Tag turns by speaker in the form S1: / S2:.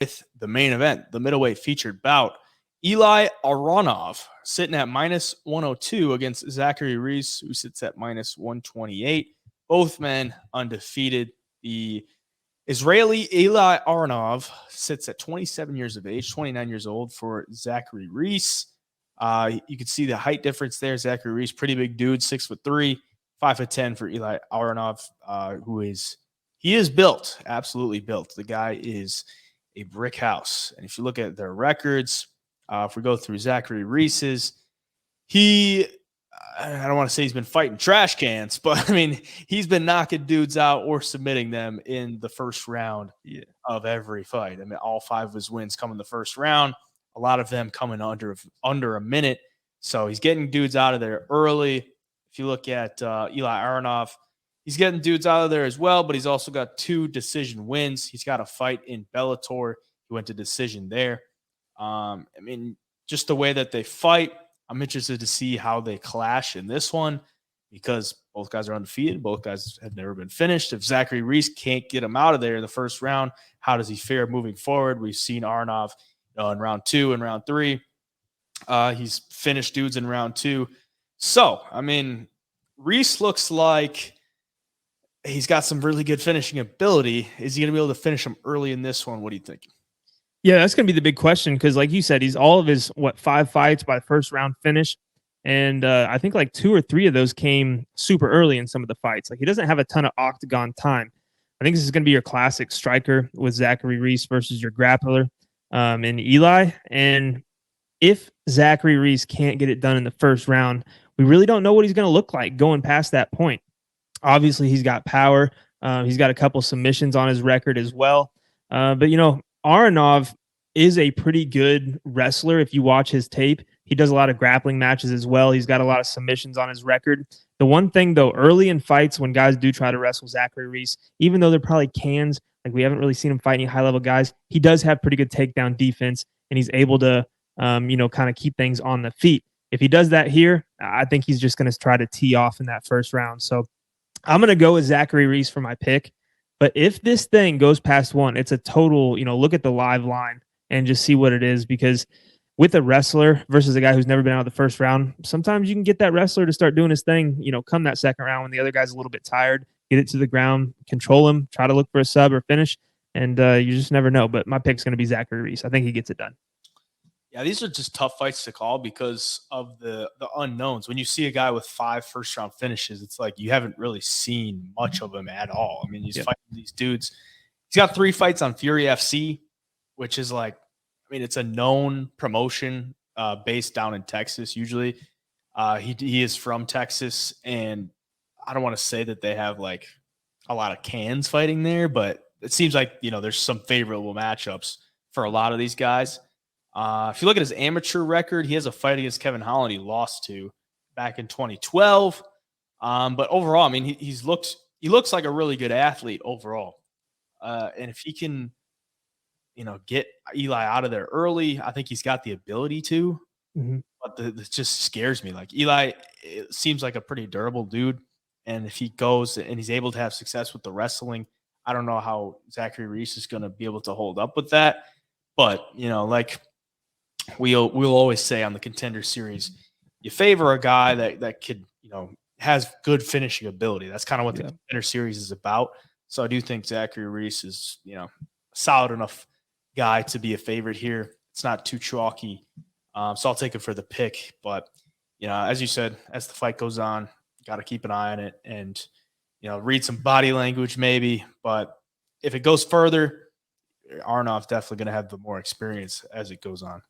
S1: with the main event, the middleweight featured bout. Eli Aronov sitting at minus 102 against Zachary Reese, who sits at minus 128. Both men undefeated. The Israeli Eli Aronov sits at 27 years of age, 29 years old for Zachary Reese. You can see the height difference there. Zachary Reese, pretty big dude, 6'3", 5'10" for Eli Aronov, he is built, absolutely built. The guy is a brick house. And if you look at their records, if we go through Zachary Reese's, I don't want to say he's been fighting trash cans, but I mean, he's been knocking dudes out or submitting them in the first round of every fight. I mean, all 5 of his wins come in the first round. A lot of them coming under a minute. So he's getting dudes out of there early. If you look at Eli Aronov, he's getting dudes out of there as well, but he's also got 2 decision wins. He's got a fight in Bellator. He went to decision there. I mean, just the way that they fight, I'm interested to see how they clash in this one because both guys are undefeated. Both guys have never been finished. If Zachary Reese can't get him out of there in the first round, how does he fare moving forward? We've seen Aronov in round 2 and round 3. He's finished dudes in round 2. So, I mean, Reese looks like he's got some really good finishing ability. Is he going to be able to finish him early in this one? What do you think?
S2: Yeah, that's going to be the big question because, like you said, he's all of his, 5 fights by the first round finish. And I think like 2 or 3 of those came super early in some of the fights. Like he doesn't have a ton of octagon time. I think this is going to be your classic striker with Zachary Reese versus your grappler in Eli. And if Zachary Reese can't get it done in the first round, we really don't know what he's going to look like going past that point. Obviously, he's got power. He's got a couple submissions on his record as well. But, Aronov is a pretty good wrestler. If you watch his tape, he does a lot of grappling matches as well. He's got a lot of submissions on his record. The one thing, though, early in fights when guys do try to wrestle Zachary Reese, even though they're probably cans, like we haven't really seen him fight any high-level guys, he does have pretty good takedown defense, and he's able to, kind of keep things on the feet. If he does that here, I think he's just going to try to tee off in that first round. So I'm going to go with Zachary Reese for my pick. But if this thing goes past 1, it's a total, look at the live line and just see what it is. Because with a wrestler versus a guy who's never been out of the first round, sometimes you can get that wrestler to start doing his thing, come that second round when the other guy's a little bit tired, get it to the ground, control him, try to look for a sub or finish. And you just never know. But my pick's going to be Zachary Reese. I think he gets it done.
S1: Yeah, these are just tough fights to call because of the unknowns. When you see a guy with 5 first-round finishes, it's like you haven't really seen much of him at all. I mean, he's fighting these dudes. He's got 3 fights on Fury FC, which is like, it's a known promotion based down in Texas usually. He is from Texas, and I don't want to say that they have like a lot of cans fighting there, but it seems like, there's some favorable matchups for a lot of these guys. If you look at his amateur record, he has a fight against Kevin Holland he lost to back in 2012. But overall, he looks like a really good athlete overall. And if he can, get Eli out of there early, I think he's got the ability to. Mm-hmm. But it just scares me. Like Eli, it seems like a pretty durable dude. And if he goes and he's able to have success with the wrestling, I don't know how Zachary Reese is going to be able to hold up with that. But, like we'll always say on the Contender series, you favor a guy that could, has good finishing ability. That's kind of what the Contender series is about. So I do think Zachary Reese is, a solid enough guy to be a favorite here. It's not too chalky. So I'll take it for the pick. But, as you said, as the fight goes on, got to keep an eye on it and, read some body language maybe. But if it goes further, Aronov's definitely going to have the more experience as it goes on.